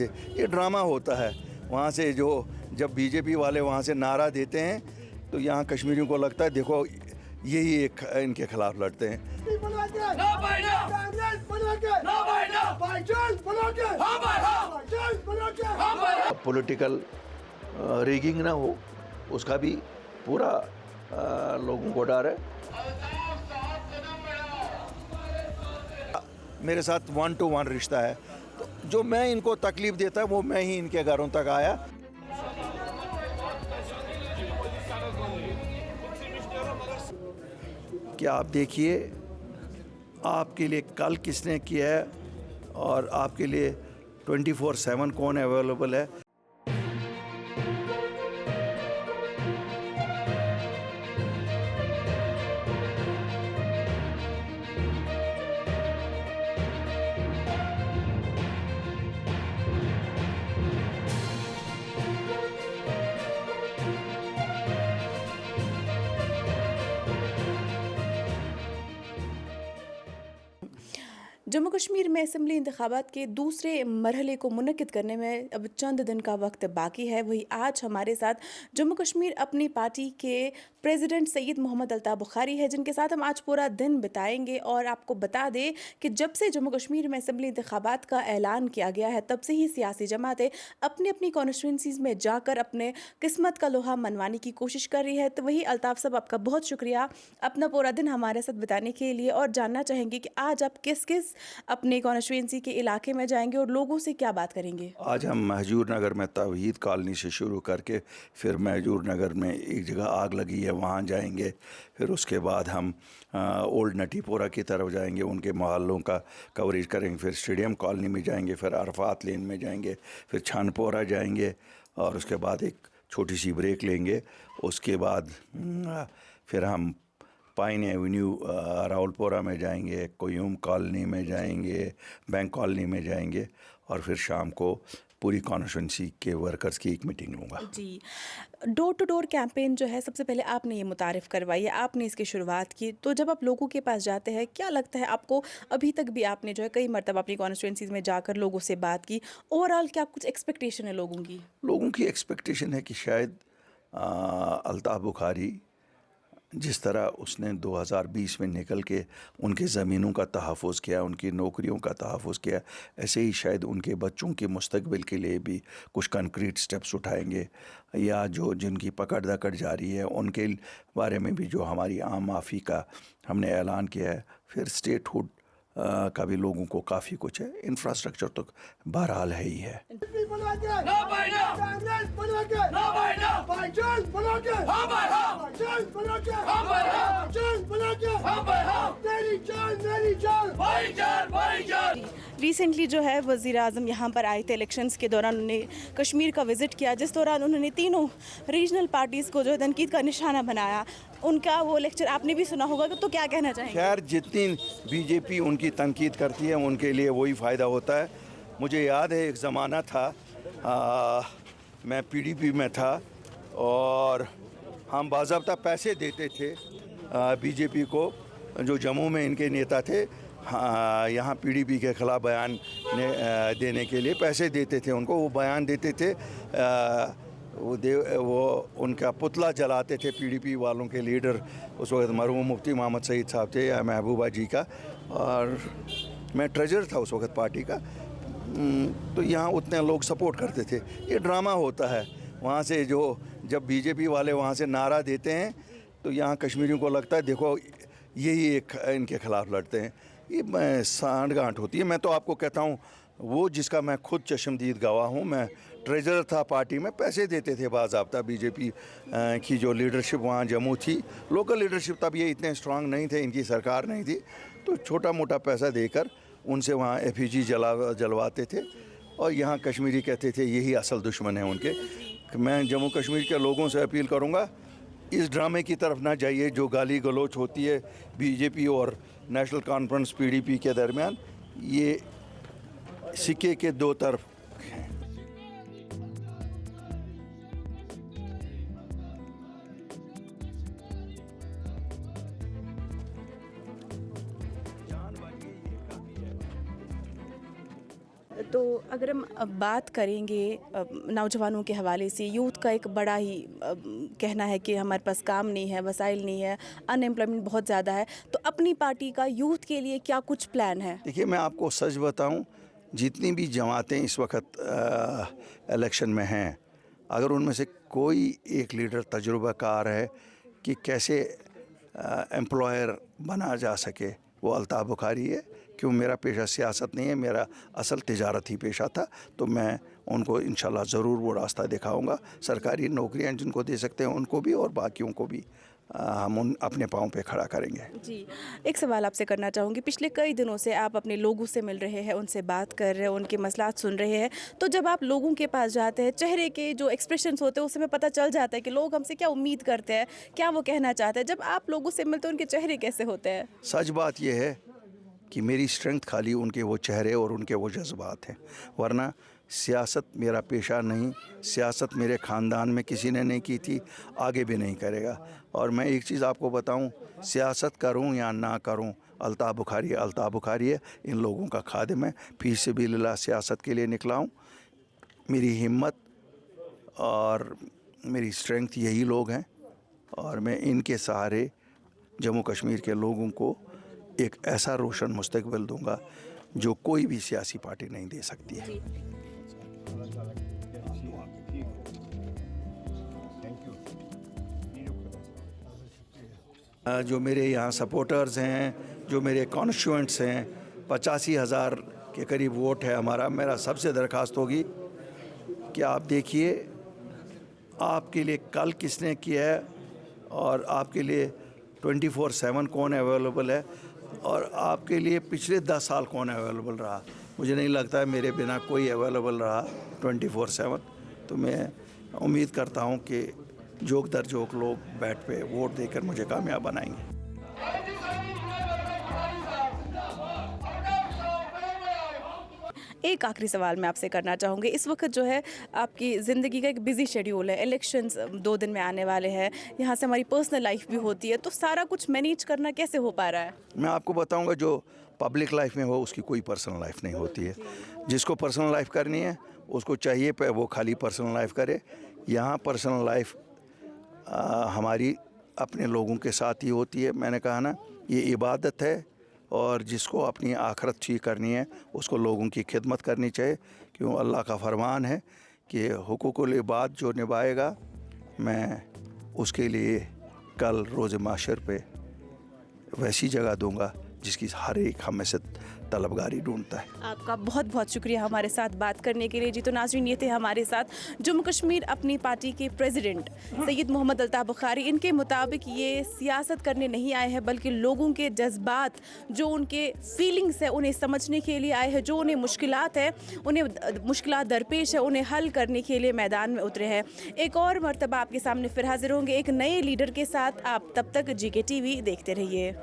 थे। ये ड्रामा होता है। वहाँ से जो जब बीजेपी वाले वहाँ से नारा देते हैं तो यहाँ कश्मीरियों को लगता है देखो यही एक इनके खिलाफ लड़ते हैं। पॉलिटिकल रिगिंग ना हो उसका भी पूरा लोगों को डर है। मेरे साथ 1-to-1 रिश्ता है, तो जो मैं इनको तकलीफ देता है वो मैं ही इनके घरों तक आया। क्या आप देखिए आपके लिए कल किसने किया है और आपके लिए 24/7 कौन अवेलेबल है। जम्मू कश्मीर में असम्बली इंतखाबात के दूसरे मरहले को मुनक्किद करने में अब चंद दिन का वक्त बाकी है। वही आज हमारे साथ जम्मू कश्मीर अपनी पार्टी के प्रेसिडेंट सैयद मोहम्मद अल्ताफ़ बुखारी है, जिनके साथ हम आज पूरा दिन बिताएंगे। और आपको बता दें कि जब से जम्मू कश्मीर में असम्बली इंतखाबात का ऐलान किया गया है तब से ही सियासी जमातें अपनी अपनी कॉन्स्टिट्यूंसीज़ में जाकर अपने किस्मत का लोहा मनवाने की कोशिश कर रही है। तो वही अल्ताफ़ साहब, आपका बहुत शुक्रिया अपना पूरा दिन हमारे साथ बिताने के लिए। और जानना चाहेंगे कि आज आप किस किस अपने कॉन्स्टिट्यूंसी के इलाके में जाएंगे और लोगों से क्या बात करेंगे। आज हम महजूर नगर में तौहीद कॉलोनी से शुरू करके फिर महजूर नगर में एक जगह आग लगी है वहाँ जाएंगे, फिर उसके बाद हम ओल्ड नटीपोरा की तरफ जाएंगे, उनके मोहल्लों का कवरेज करेंगे, फिर स्टेडियम कॉलोनी में जाएंगे, फिर अरफात लेन में जाएंगे, फिर छानपोरा जाएंगे और उसके बाद एक छोटी सी ब्रेक लेंगे। उसके बाद फिर हम पाइन एवेन्यू रावलपोरा में जाएंगे, कोयूम कॉलोनी में जाएंगे, बैंक कॉलोनी में जाएंगे और फिर शाम को पूरी कॉन्स्टिट्यूंसी के वर्कर्स की एक मीटिंग लूँगा। जी, डोर टू डोर कैंपेन जो है, सबसे पहले आपने ये मुतारिफ़ करवाई है, आपने इसकी शुरुआत की, तो जब आप लोगों के पास जाते हैं क्या लगता है आपको? अभी तक भी आपने जो है कई मरतबा अपनी कॉन्स्टिट्यूंसीज़ में जाकर लोगों से बात की, ओवरऑल क्या कुछ एक्सपेक्टेशन है लोगों की? लोगों की एक्सपेक्टेशन है कि शायद अल्ताफ़ बुखारी जिस तरह उसने 2020 में निकल के उनके ज़मीनों का तहफ़्फ़ुज़ किया, उनकी नौकरियों का तहफ़्फ़ुज़ किया, ऐसे ही शायद उनके बच्चों के मुस्तक़बिल के लिए भी कुछ कंक्रीट स्टेप्स उठाएंगे, या जो जिनकी पकड़ दकड़ जारी है उनके बारे में भी जो हमारी आम माफ़ी का हमने ऐलान किया है। फिर स्टेटहुड का भी लोगों को काफ़ी कुछ है। इंफ्रास्ट्रक्चर तो बहरहाल है ही है। रिसेंटली जो है वज़ीर आज़म यहाँ पर आए थे इलेक्शंस के दौरान, उन्होंने कश्मीर का विज़िट किया, जिस दौरान उन्होंने तीनों रीजनल पार्टीज़ को जो है तनकीद का निशाना बनाया। उनका वो लेक्चर आपने भी सुना होगा, तो क्या कहना चाहेंगे? खैर, जितनी बीजेपी उनकी तनकीद करती है उनके लिए वही फ़ायदा होता है। मुझे याद है एक ज़माना था, मैं पीडीपी में था और हम बाज़ाब्ता पैसे देते थे बीजेपी को, जो जम्मू में इनके नेता थे, यहाँ पीडीपी के ख़िलाफ़ बयान देने के लिए पैसे देते थे उनको। वो बयान देते थे, वो उनका पुतला जलाते थे पीडीपी वालों के लीडर। उस वक्त मरहूम मुफ्ती मोहम्मद सईद साहब थे या महबूबा जी का, और मैं ट्रेजर था उस वक्त पार्टी का। तो यहाँ उतने लोग सपोर्ट करते थे। ये ड्रामा होता है। वहाँ से जो जब बीजेपी वाले वहाँ से नारा देते हैं तो यहाँ कश्मीरियों को लगता है देखो यही एक इनके ख़िलाफ़ लड़ते हैं। ये सांठ गांठ होती है। मैं तो आपको कहता हूँ, वो जिसका मैं खुद चश्मदीद गवाह हूँ, मैं ट्रेजरर था पार्टी में, पैसे देते थे बाज़ाब्ता बीजेपी की जो लीडरशिप वहाँ जम्मू थी। लोकल लीडरशिप तब ये इतने स्ट्रांग नहीं थे, इनकी सरकार नहीं थी, तो छोटा मोटा पैसा देकर उनसे वहाँ एफईजी जलवाते थे। और यहाँ कश्मीरी कहते थे यही असल दुश्मन है उनके। मैं जम्मू कश्मीर के लोगों से अपील करूँगा, इस ड्रामे की तरफ ना जाइए जो गाली गलौच होती है बीजेपी और नेशनल कॉन्फ्रेंस पीडीपी के दरमियान। ये सिक्के के दो तरफ हैं। तो अगर हम बात करेंगे नौजवानों के हवाले से, यूथ का एक बड़ा ही कहना है कि हमारे पास काम नहीं है, वसाइल नहीं है, अनएम्प्लॉयमेंट बहुत ज़्यादा है, तो अपनी पार्टी का यूथ के लिए क्या कुछ प्लान है? देखिए, मैं आपको सच बताऊं, जितनी भी जमातें इस वक्त इलेक्शन में हैं, अगर उनमें से कोई एक लीडर तजुर्बाकार है कि कैसे एम्प्लॉयर बना जा सके, वो अल्ताफ़ बुखारी है। क्यों, मेरा पेशा सियासत नहीं है, मेरा असल तिजारत ही पेशा था, तो मैं उनको इंशाल्लाह ज़रूर वो रास्ता दिखाऊंगा। सरकारी नौकरियां जिनको दे सकते हैं उनको भी, और बाकियों को भी हम उन अपने पाँव पे खड़ा करेंगे। जी, एक सवाल आपसे करना चाहूँगी। पिछले कई दिनों से आप अपने लोगों से मिल रहे हैं, उनसे बात कर रहे हैं, उनके मसलात सुन रहे हैं, तो जब आप लोगों के पास जाते हैं, चेहरे के जो एक्सप्रेशंस होते हैं उससे हमें पता चल जाता है कि लोग हमसे क्या उम्मीद करते हैं, क्या वो कहना चाहते हैं। जब आप लोगों से मिलते हैं, उनके चेहरे कैसे होते हैं? सच बात यह है कि मेरी स्ट्रेंथ खाली उनके वो चेहरे और उनके वो जज्बात हैं, वरना सियासत मेरा पेशा नहीं, सियासत मेरे ख़ानदान में किसी ने नहीं की थी, आगे भी नहीं करेगा। और मैं एक चीज़ आपको बताऊं, सियासत करूं या ना करूं, अल्ताफ़ बुखारी है, इन लोगों का खादिम है, फी सबिलिल्लाह सियासत के लिए निकला हूं। मेरी हिम्मत और मेरी स्ट्रेंथ यही लोग हैं, और मैं इनके सहारे जम्मू कश्मीर के लोगों को एक ऐसा रोशन मुस्तकबिल दूंगा जो कोई भी सियासी पार्टी नहीं दे सकती है। जो मेरे यहाँ सपोर्टर्स हैं, जो मेरे कॉन्स्टिट्यूएंट्स हैं, 85,000 के करीब वोट है हमारा। मेरा सबसे दरख्वास्त होगी कि आप देखिए आपके लिए कल किसने किया है, और आपके लिए 24/7 कौन अवेलेबल है, और आपके लिए पिछले 10 साल कौन अवेलेबल रहा। मुझे नहीं लगता है मेरे बिना कोई अवेलेबल रहा 24/7। तो मैं उम्मीद करता हूं कि जोक दर जोक लोग बैठ पे वोट देकर मुझे कामयाब बनाएंगे। एक आखिरी सवाल मैं आपसे करना चाहूँगी। इस वक्त जो है आपकी ज़िंदगी का एक बिज़ी शेड्यूल है, इलेक्शंस 2 दिन में आने वाले हैं, यहाँ से हमारी पर्सनल लाइफ भी होती है, तो सारा कुछ मैनेज करना कैसे हो पा रहा है? मैं आपको बताऊंगा, जो पब्लिक लाइफ में हो उसकी कोई पर्सनल लाइफ नहीं होती है। जिसको पर्सनल लाइफ करनी है उसको चाहिए पे वो खाली पर्सनल लाइफ करे। यहाँ पर्सनल लाइफ हमारी अपने लोगों के साथ ही होती है। मैंने कहा ना, ये इबादत है, और जिसको अपनी आखरत ठीक करनी है उसको लोगों की खिदमत करनी चाहिए। क्यों, अल्लाह का फरमान है कि हुकूकुल इबाद जो निभाएगा, मैं उसके लिए कल रोज़ माशर पे वैसी जगह दूंगा जिसकी हर एक हम में से तलबगारी ढूंढता है। आपका बहुत बहुत शुक्रिया हमारे साथ बात करने के लिए। जी, तो नाज़रीन, ये थे हमारे साथ जम्मू कश्मीर अपनी पार्टी के प्रेसिडेंट सैयद मोहम्मद अल्ताफ़ बुखारी। इनके मुताबिक ये सियासत करने नहीं आए हैं, बल्कि लोगों के जज्बात, जो उनके फीलिंग्स है, उन्हें समझने के लिए आए हैं। जो उन्हें मुश्किलात है, उन्हें मुश्किलात दरपेश है, उन्हें हल करने के लिए मैदान में उतरे हैं। एक और मरतबा आपके सामने फिर हाजिर होंगे एक नए लीडर के साथ। आप तब तक GK TV देखते रहिए।